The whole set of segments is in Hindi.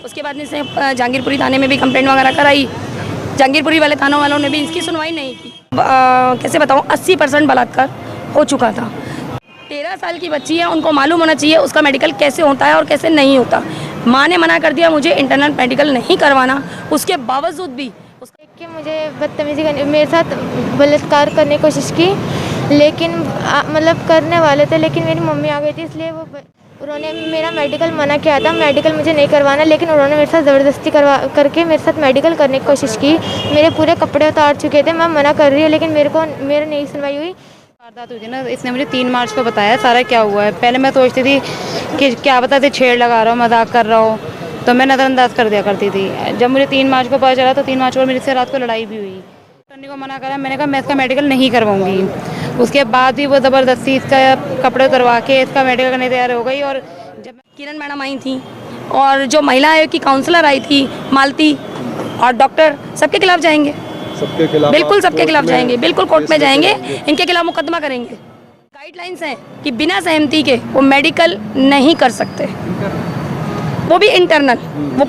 उसके बाद में इसने जहांगीरपुरी थाने में भी कंप्लेंट वगैरह कराई। जहांगीरपुरी वाले थानों वालों ने भी इसकी सुनवाई नहीं की। कैसे बताऊँ, 80% बलात्कार हो चुका था। 13 साल की बच्ची है, उनको मालूम होना चाहिए उसका मेडिकल कैसे होता है और कैसे नहीं होता। माँ ने मना कर दिया मुझे इंटरनल मेडिकल नहीं करवाना, उसके बावजूद भी कि मुझे बदतमीजी करने, मेरे साथ बलात्कार करने की कोशिश की, लेकिन मतलब करने वाले थे, लेकिन मेरी मम्मी आ गई थी, इसलिए उन्होंने मेरा मेडिकल मना किया था। मेडिकल मुझे नहीं करवाना, लेकिन उन्होंने मेरे साथ ज़बरदस्ती करके मेरे साथ मेडिकल करने की कोशिश की। मेरे पूरे कपड़े उतार चुके थे, मैं मना कर रही हूँ, लेकिन मेरे नहीं सुनवाई हुई। वारदात हुई थी ना, इसने मुझे 3 मार्च को बताया सारा क्या हुआ है। पहले मैं सोचती थी कि क्या पता थी छेड़ लगा रहा हो, मजाक कर रहा हो, तो मैं नज़रअंदाज कर दिया करती थी। जब मुझे 3 मार्च को पता चला तो 3 मार्च को मेरे से रात को लड़ाई भी हुई। करने को मना करा, मैंने कहा मैं इसका मेडिकल नहीं करवाऊंगी। उसके बाद भी वो ज़बरदस्ती इसका कपड़े उतरवा के इसका मेडिकल करने तैयार हो गई। और जब किरण मैडम आई थी और जो महिला आयोग की काउंसलर आई थी मालती और डॉक्टर, सबके खिलाफ जाएंगे, सबके खिलाफ, बिल्कुल सबके खिलाफ जाएंगे, बिल्कुल कोर्ट में जाएंगे, इनके खिलाफ मुकदमा करेंगे। गाइडलाइंस हैं कि बिना सहमति के वो मेडिकल नहीं कर सकते, वो भी इंटरनल, वो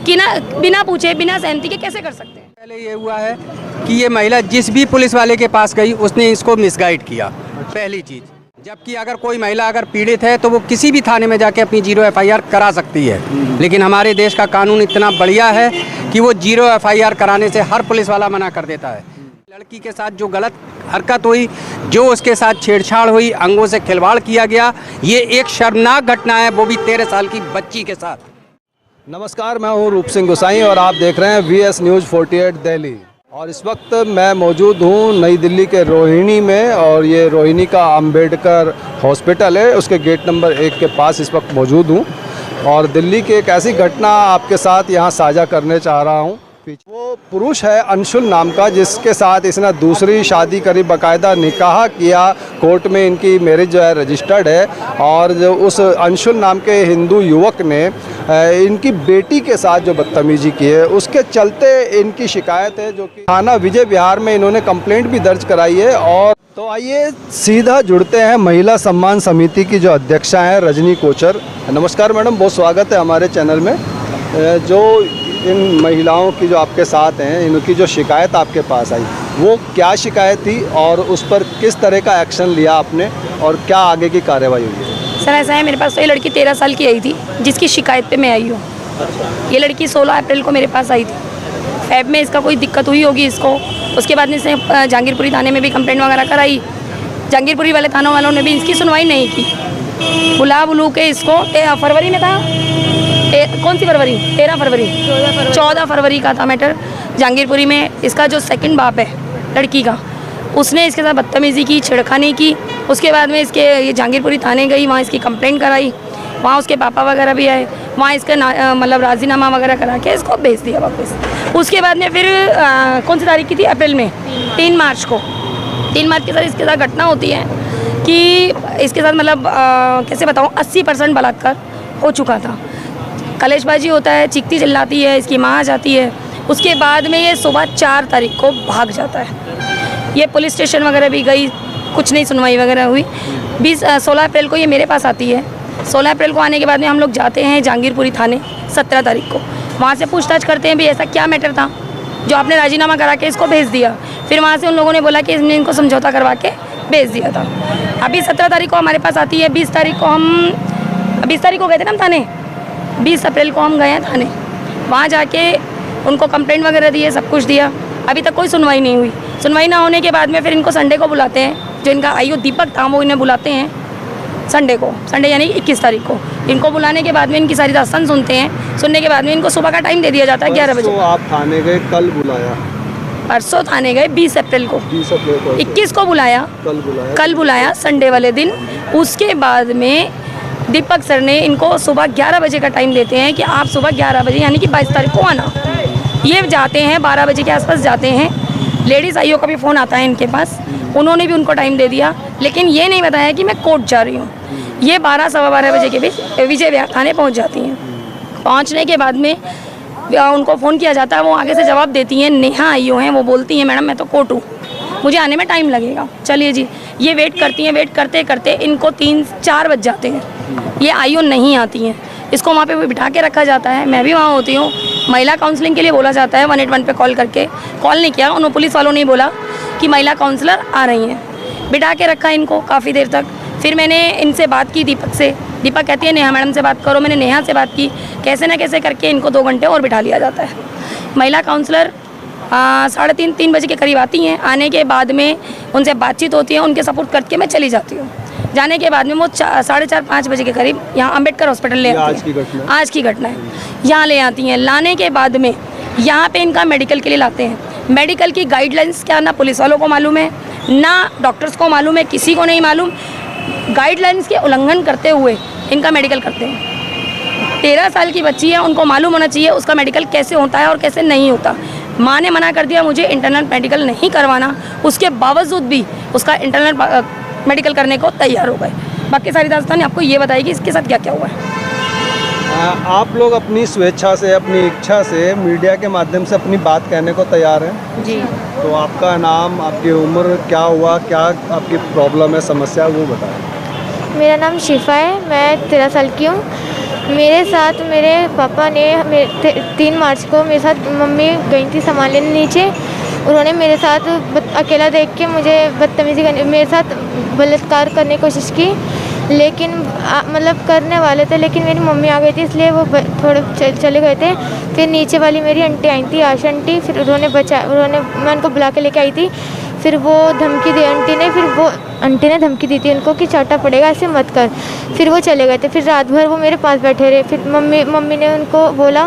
बिना पूछे बिना सहमति के कैसे कर सकते हैं। पहले ये हुआ है कि ये महिला जिस भी पुलिस वाले के पास गई उसने इसको मिसगाइड किया, पहली चीज़। जबकि अगर कोई महिला अगर पीड़ित है तो वो किसी भी थाने में जाके अपनी 0 FIR करा सकती है, लेकिन हमारे देश का कानून इतना बढ़िया है कि वो 0 FIR कराने से हर पुलिस वाला मना कर देता है। लड़की के साथ जो गलत हरकत हुई, जो उसके साथ छेड़छाड़ हुई, अंगों से खिलवाड़ किया गया, ये एक शर्मनाक घटना है, वो भी 13 साल की बच्ची के साथ। नमस्कार, मैं हूं रूप सिंह गुसाई और आप देख रहे हैं VS न्यूज़ 48 दिल्ली। और इस वक्त मैं मौजूद हूं नई दिल्ली के रोहिणी में, और ये रोहिणी का अंबेडकर हॉस्पिटल है, उसके गेट नंबर 1 के पास इस वक्त मौजूद हूं। और दिल्ली की एक ऐसी घटना आपके साथ यहां साझा करने चाह रहा हूं। वो पुरुष है अंशुल नाम का, जिसके साथ इसने दूसरी शादी करी, बाकायदा निकाह किया, कोर्ट में इनकी मैरिज जो है रजिस्टर्ड है। और जो उस अंशुल नाम के हिंदू युवक ने इनकी बेटी के साथ जो बदतमीजी की है, उसके चलते इनकी शिकायत है, जो कि थाना विजय विहार में इन्होंने कंप्लेंट भी दर्ज कराई है। और तो आइए सीधा जुड़ते हैं महिला सम्मान समिति की जो अध्यक्षा हैं रजनी कोचर। नमस्कार मैडम, बहुत स्वागत है हमारे चैनल में। जो इन महिलाओं की जो आपके साथ हैं, इनकी जो शिकायत आपके पास आई, वो क्या शिकायत थी और उस पर किस तरह का एक्शन लिया आपने और क्या आगे की कार्रवाई हुई है? सर ऐसा है, मेरे पास तो ये लड़की 13 साल की आई थी, जिसकी शिकायत पे मैं आई हूँ। ये लड़की 16 अप्रैल को मेरे पास आई थी। फैब में इसका कोई दिक्कत हुई होगी इसको। उसके बाद में इसने जहांगीरपुरी थाने में भी कंप्लेंट वगैरह कराई। जहांगीरपुरी वाले थानों वालों ने भी इसकी सुनवाई नहीं की। बुला के इसको फरवरी में था, कौन सी फरवरी, 13 फरवरी, 14 फरवरी का था मैटर। जहांगीरपुरी में इसका जो सेकंड बाप है लड़की का, उसने इसके साथ बदतमीज़ी की, छेड़खानी की। उसके बाद में ये जहांगीरपुरी थाने गई, वहाँ इसकी कंप्लेंट कराई, वहाँ उसके पापा वगैरह भी आए, वहाँ इसका मतलब राजीनामा वगैरह करा के इसको भेज दिया वापस। उसके बाद में फिर कौन सी तारीख की थी, अप्रैल में 3 मार्च को, 3 मार्च के साथ इसके साथ घटना होती है कि इसके साथ मतलब कैसे बताऊँ, 80% बलात्कार हो चुका था। कलेशबाजी होता है, चीखती चिल्लाती है, इसकी माँ आ जाती है। उसके बाद में ये सुबह 4 तारीख को भाग जाता है। ये पुलिस स्टेशन वगैरह भी गई, कुछ नहीं सुनवाई वगैरह हुई। 16 अप्रैल को ये मेरे पास आती है। 16 अप्रैल को आने के बाद में हम लोग जाते हैं जहांगीरपुरी थाने 17 तारीख को। वहाँ से पूछताछ करते हैं भी ऐसा क्या मैटर था जो आपने राजीनामा करा के इसको भेज दिया। फिर वहाँ से उन लोगों ने बोला कि इसने इनको समझौता करवा के भेज दिया था। अभी 17 तारीख को हमारे पास आती है। 20 तारीख को गए थे ना हम थाने, 20 अप्रैल को हम गए हैं थाने। वहाँ जाके उनको कंप्लेंट वगैरह दी है, सब कुछ दिया। अभी तक कोई सुनवाई नहीं हुई। सुनवाई ना होने के बाद में फिर इनको संडे को बुलाते हैं। जो इनका आयु दीपक था वो इन्हें बुलाते हैं संडे को, संडे यानी 21 तारीख को। इनको बुलाने के बाद में इनकी सारी दास्तान सुनते हैं। सुनने के बाद में इनको सुबह का टाइम दे दिया जाता है 11 बजे। तो आप थाने गए, कल बुलाया? परसों थाने गए 20 अप्रैल को, 20 अप्रैल को 21 को बुलाया, कल बुलाया संडे वाले दिन। उसके बाद में दीपक सर ने इनको सुबह 11 बजे का टाइम देते हैं कि आप सुबह 11 बजे यानी कि 22 तारीख को आना। ये जाते हैं, 12 बजे के आसपास जाते हैं। लेडीज़ आईओ का भी फ़ोन आता है इनके पास, उन्होंने भी उनको टाइम दे दिया, लेकिन ये नहीं बताया कि मैं कोर्ट जा रही हूँ। ये 12 सवा 12 बजे के बीच विजय विहार थाने पहुँच जाती हैं। पहुँचने के बाद में उनको फ़ोन किया जाता है, वो आगे से जवाब देती हैं। नेहा आईओ हैं, वो बोलती हैं मैडम मैं तो कोर्ट हूँ, मुझे आने में टाइम लगेगा। चलिए जी, ये वेट करती हैं। वेट करते करते इनको 3-4 बज जाते हैं। ये आईओ नहीं आती हैं। इसको वहाँ पे बिठा के रखा जाता है, मैं भी वहाँ होती हूँ। महिला काउंसलिंग के लिए बोला जाता है 181 पे कॉल करके। कॉल नहीं किया, उन्होंने पुलिस वालों ने बोला कि महिला काउंसलर आ रही हैं। बिठा के रखा इनको काफ़ी देर तक। फिर मैंने इनसे बात की दीपक से, दीपक कहती है नेहा मैडम से बात करो। मैंने नेहा से बात की, कैसे ना कैसे करके इनको 2 घंटे और बिठा लिया जाता है। महिला काउंसलर 3:30 बजे के करीब आती हैं। आने के बाद में उनसे बातचीत होती है, उनके सपोर्ट करके मैं चली जाती हूँ। जाने के बाद में वो 4:30-5 बजे के करीब यहाँ अम्बेडकर हॉस्पिटल ले आती हैं। आज की घटना है, यहाँ ले आती हैं। लाने के बाद में यहाँ पे इनका मेडिकल के लिए लाते हैं। मेडिकल की गाइडलाइंस क्या ना पुलिस वालों को मालूम है, ना डॉक्टर्स को मालूम है, किसी को नहीं मालूम। गाइडलाइंस के उल्लंघन करते हुए इनका मेडिकल करते हैं। 13 साल की बच्ची है, उनको मालूम होना चाहिए उसका मेडिकल कैसे होता है और कैसे नहीं होता। माँ ने मना कर दिया मुझे इंटरनल मेडिकल नहीं करवाना, उसके बावजूद भी उसका इंटरनल मेडिकल करने को तैयार हो गए। बाकी सारी दास्तान आपको ये बताई कि इसके साथ क्या क्या हुआ है। आप लोग अपनी स्वेच्छा से, अपनी इच्छा से मीडिया के माध्यम से अपनी बात कहने को तैयार हैं। जी। तो आपका नाम, आपकी उम्र, क्या हुआ, क्या आपकी प्रॉब्लम है, समस्या, वो बताएं। मेरा नाम शिफा है, मैं 13 साल की हूँ। मेरे साथ मेरे पापा ने 3 मार्च को मेरे साथ मम्मी गई थी सामान लेने नीचे। उन्होंने मेरे साथ अकेला देख के मुझे बदतमीज़ी करने, मेरे साथ बलात्कार करने की कोशिश की, लेकिन मतलब करने वाले थे, लेकिन मेरी मम्मी आ गई थी इसलिए वो थोड़े चले गए थे। फिर नीचे वाली मेरी आंटी आई थी, आशा आंटी, फिर मैं उनको बुला के लेके आई थी। फिर वो धमकी दी आंटी ने धमकी दी थी उनको कि चाटा पड़ेगा, ऐसे मत कर। फिर वो चले गए थे। फिर रात भर वो मेरे पास बैठे रहे। फिर मम्मी ने उनको बोला,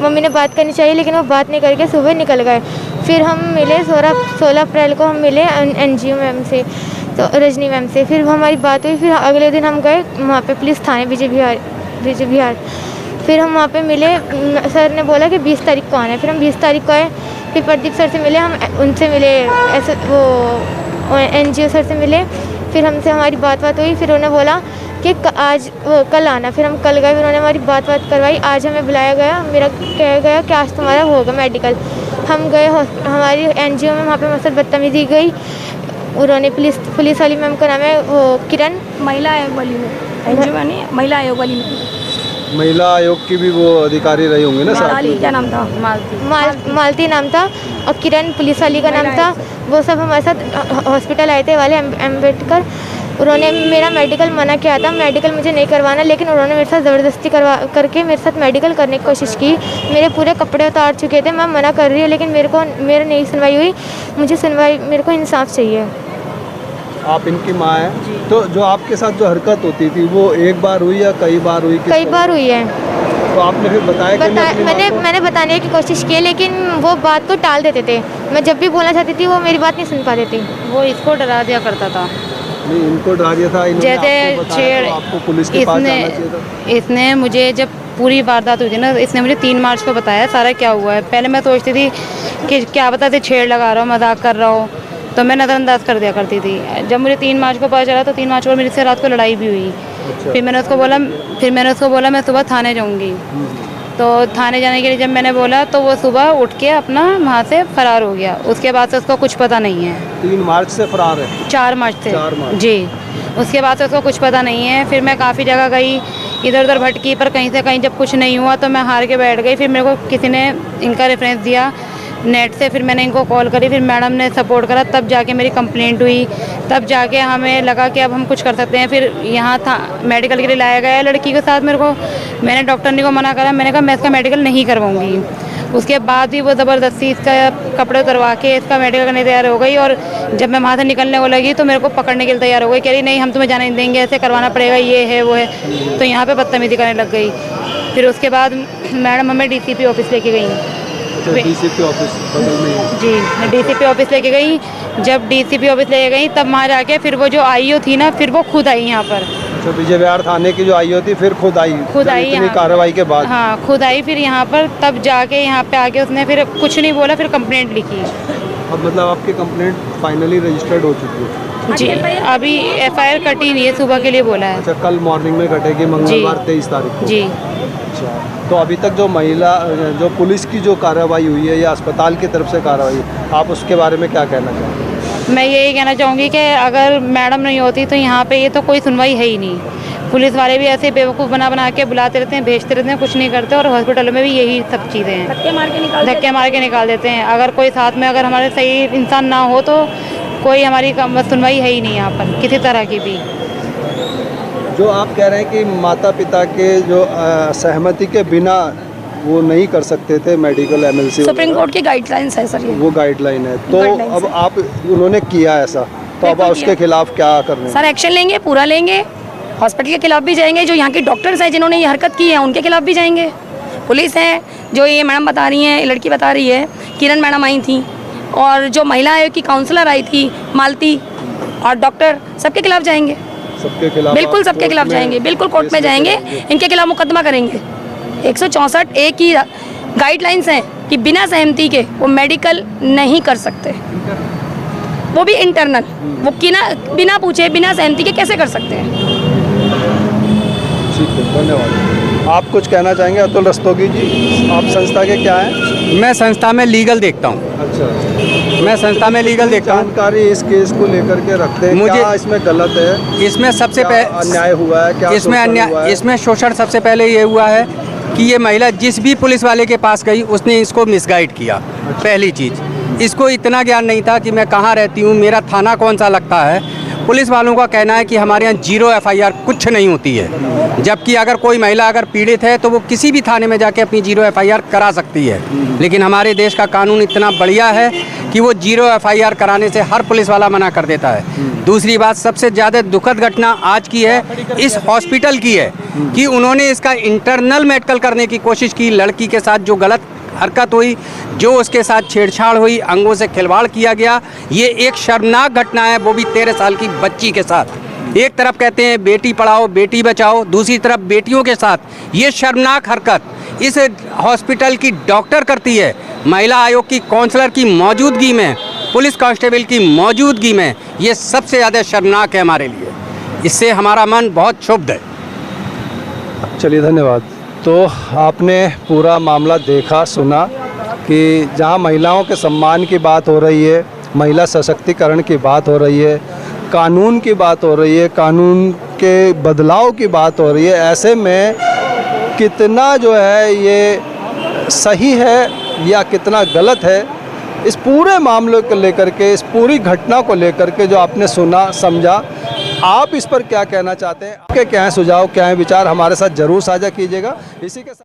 मम्मी ने बात करनी चाहिए, लेकिन वो बात नहीं करके सुबह निकल गए। फिर हम मिले 16 अप्रैल को हम मिले NGO मैम से, तो रजनी मैम से। फिर हमारी बात हुई। फिर अगले दिन हम गए वहाँ पे पुलिस थाने विजय विहार। फिर हम वहाँ पे मिले। सर ने बोला कि 20 तारीख को आना है। फिर हम 20 तारीख को आए। फिर प्रदीप सर से मिले, हम उनसे मिले, ऐसे वो NGO सर से मिले। फिर हमसे हमारी बात हुई। फिर उन्होंने बोला कि कल आना। फिर हम कल गए। फिर उन्होंने हमारी बात करवाई। आज हमें बुलाया गया, मेरा कहा गया कि आज तुम्हारा होगा मेडिकल। हम गए हमारी NGO में, वहाँ पे मुझसे बदतमीजी गई। उन्होंने पुलिस वाली मैम का नाम है वो किरण, महिला आयोग वाली में, NGO में नहीं, महिला आयोग वाली में। महिला आयोग की भी वो अधिकारी रही होंगी ना साथ में? क्या नाम था? मालती नाम था, और किरण पुलिस वाली का नाम था। वो सब हमारे साथ हॉस्पिटल आए थे वाले अम्बेडकर। उन्होंने मेरा मेडिकल मना किया था, मेडिकल मुझे नहीं करवाना, लेकिन उन्होंने मेरे साथ ज़बरदस्ती करके मेरे साथ मेडिकल करने की कोशिश की। मेरे पूरे कपड़े उतार चुके थे। मैं मना कर रही हूँ, लेकिन मेरे नहीं सुनवाई हुई। मेरे को इंसाफ चाहिए। आप इनकी माँ हैं, तो जो आपके साथ जो हरकत होती थी वो एक बार हुई या कई बार हुई? कई बार हुई है। तो आपने फिर बताया कि मैंने बताने की कोशिश की, लेकिन वो बात को टाल देते थे। मैं जब भी बोलना चाहती थी वो मेरी बात नहीं सुन पाती थी। वो इसको डरा दिया करता था। नहीं, इनको डरा दिया था। जैसे छेड़, आपको पुलिस के पास जाना चाहिए था। इसने मुझे, जब पूरी वारदात हुई थी ना, इसने मुझे 3 मार्च को बताया सारा क्या हुआ है। पहले मैं सोचती थी कि क्या बताते, छेड़ लगा रहा हूँ, मजाक कर रहा हूँ, तो मैं नज़रअंदाज कर दिया करती थी। जब मुझे 3 मार्च को पता चला, तो 3 मार्च को मेरे से रात को लड़ाई भी हुई। फिर मैंने उसको बोला मैं सुबह थाने जाऊँगी। तो थाने जाने के लिए जब मैंने बोला, तो वो सुबह उठ के अपना वहाँ से फ़रार हो गया। उसके बाद से उसको कुछ पता नहीं है। 3 मार्च से फरार है? 4 मार्च से। 4 मार्च। जी। उसके बाद से उसको कुछ पता नहीं है। फिर मैं काफ़ी जगह गई, इधर उधर भटकी, पर कहीं से कहीं जब कुछ नहीं हुआ तो मैं हार के बैठ गई। फिर मेरे को किसी ने इनका रेफरेंस दिया नेट से। फिर मैंने इनको कॉल करी, फिर मैडम ने सपोर्ट करा, तब जाके मेरी कंप्लेंट हुई। तब जाके हमें लगा कि अब हम कुछ कर सकते हैं। फिर यहाँ था मेडिकल के लिए लाया गया लड़की के साथ मेरे को। मैंने डॉक्टर को मना करा, मैंने कहा मैं इसका मेडिकल नहीं करवाऊँगी। उसके बाद भी वो ज़बरदस्ती इसका कपड़े उतरवा के इसका मेडिकल करने तैयार हो गई। और जब मैं वहाँ से निकलने को लगी तो मेरे को पकड़ने के लिए तैयार हो गई। कह रही नहीं, हम तुम्हें जाने नहीं देंगे, ऐसे करवाना पड़ेगा, ये है वो है। तो यहाँ पे बदतमीजी करने लग गई। फिर उसके बाद मैडम हमें DCP ऑफिस लेके गई। DCP ऑफिस बगल में? जी, मैं DCP ऑफिस लेके गई। जब DCP ऑफिस लेके गई, तब वहाँ जाके फिर वो जो IO थी ना, फिर वो खुद आई यहाँ पर। तो विजय विहार थाने की जो IO थी फिर खुद आई इतनी कार्रवाई के बाद? हाँ, खुद आई फिर यहाँ पर। तब जाके यहाँ पे आके उसने फिर कुछ नहीं बोला, फिर कंप्लेंट लिखी। अब मतलब आपकी कंप्लेंट फाइनली रजिस्टर्ड हो चुकी है? जी, अभी FIR कटी नहीं है, सुबह के लिए बोला है। अच्छा, कल मॉर्निंग में कटेगी, मंगलवार 23 तारीख को? जी। अच्छा, तो अभी तक जो पुलिस की जो कार्रवाई हुई है या अस्पताल की तरफ से कार्रवाई, आप उसके बारे में क्या कहना चाहेंगे? मैं यही कहना चाहूँगी कि अगर मैडम नहीं होती तो यहाँ पे ये तो कोई सुनवाई है ही नहीं। पुलिस वाले भी ऐसे बेवकूफ़ बना के बुलाते रहते हैं, भेजते रहते हैं, कुछ नहीं करते। और हॉस्पिटलों में भी यही सब चीज़ें हैं, धक्के मार के निकाल देते हैं। अगर कोई साथ में अगर हमारे सही इंसान ना हो तो कोई हमारी सुनवाई है ही नहीं यहाँ पर किसी तरह की भी। जो आप कह रहे हैं कि माता पिता के जो सहमति के बिना वो नहीं कर सकते थे मेडिकल एमएलसी, सुप्रीम कोर्ट की गाइडलाइंस है सर ये। वो गाइडलाइन है, तो गाइडलाइंस अब है। आप उन्होंने किया ऐसा, तो अब बिल्कुल उसके किया। खिलाफ क्या करने? सर एक्शन लेंगे, पूरा लेंगे। हॉस्पिटल के खिलाफ भी जाएंगे, जो यहाँ के डॉक्टर्स हैं जिन्होंने ये हरकत की है उनके खिलाफ भी जाएंगे। पुलिस है, जो ये मैडम बता रही हैं, लड़की बता रही है, किरण मैडम आई थी, और जो महिला आयोग की काउंसलर आई थी मालती, और डॉक्टर, सबके खिलाफ जाएंगे। सबके खिलाफ? बिल्कुल सबके खिलाफ जाएंगे, बिल्कुल कोर्ट में जाएंगे, इनके खिलाफ मुकदमा करेंगे। 164A की गाइडलाइंस हैं कि बिना सहमति के वो मेडिकल नहीं कर सकते, वो भी इंटरनल। वो बिना पूछे, बिना सहमति के कैसे कर सकते हैं? ठीक है, धन्यवाद। आप कुछ कहना चाहेंगे अतुल रस्तोगी जी? आप संस्था के क्या हैं? मैं संस्था में लीगल देखता हूँ। अच्छा, मैं संस्था में लीगल देखता हूँ। जानकारी इस केस को लेकर के रखते हैं, मुझे क्या इसमें गलत है? इसमें सबसे क्या अन्याय हुआ है? क्या इसमें शोषण हुआ अन्याय, है? इसमें शोषण सबसे पहले ये हुआ है कि ये महिला जिस भी पुलिस वाले के पास गई उसने इसको मिसगाइड किया। पहली चीज़, इसको इतना ज्ञान नहीं था कि मैं कहाँ रहती हूँ, मेरा थाना कौन सा लगता है। पुलिस वालों का कहना है कि हमारे यहाँ 0 FIR कुछ नहीं होती है, जबकि अगर कोई महिला अगर पीड़ित है तो वो किसी भी थाने में जाके अपनी 0 FIR करा सकती है। लेकिन हमारे देश का कानून इतना बढ़िया है कि वो 0 FIR कराने से हर पुलिस वाला मना कर देता है। दूसरी बात, सबसे ज़्यादा दुखद घटना आज की है इस हॉस्पिटल की है कि उन्होंने इसका इंटरनल मेडिकल करने की कोशिश की। लड़की के साथ जो गलत हरकत हुई, जो उसके साथ छेड़छाड़ हुई, अंगों से खिलवाड़ किया गया, ये एक शर्मनाक घटना है, वो भी 13 साल की बच्ची के साथ। एक तरफ कहते हैं बेटी पढ़ाओ बेटी बचाओ, दूसरी तरफ बेटियों के साथ ये शर्मनाक हरकत इस हॉस्पिटल की डॉक्टर करती है, महिला आयोग की काउंसलर की मौजूदगी में, पुलिस कांस्टेबल की मौजूदगी में। ये सबसे ज़्यादा शर्मनाक है हमारे लिए, इससे हमारा मन बहुत क्षुब्ध है। चलिए, धन्यवाद। तो आपने पूरा मामला देखा, सुना कि जहां महिलाओं के सम्मान की बात हो रही है, महिला सशक्तिकरण की बात हो रही है, कानून की बात हो रही है, कानून के बदलाव की बात हो रही है, ऐसे में कितना जो है ये सही है या कितना गलत है, इस पूरे मामले को लेकर के, इस पूरी घटना को लेकर के जो आपने सुना समझा, आप इस पर क्या कहना चाहते हैं? आपके क्या हैं सुझाव, क्या हैं विचार, हमारे साथ ज़रूर साझा कीजिएगा। इसी के साथ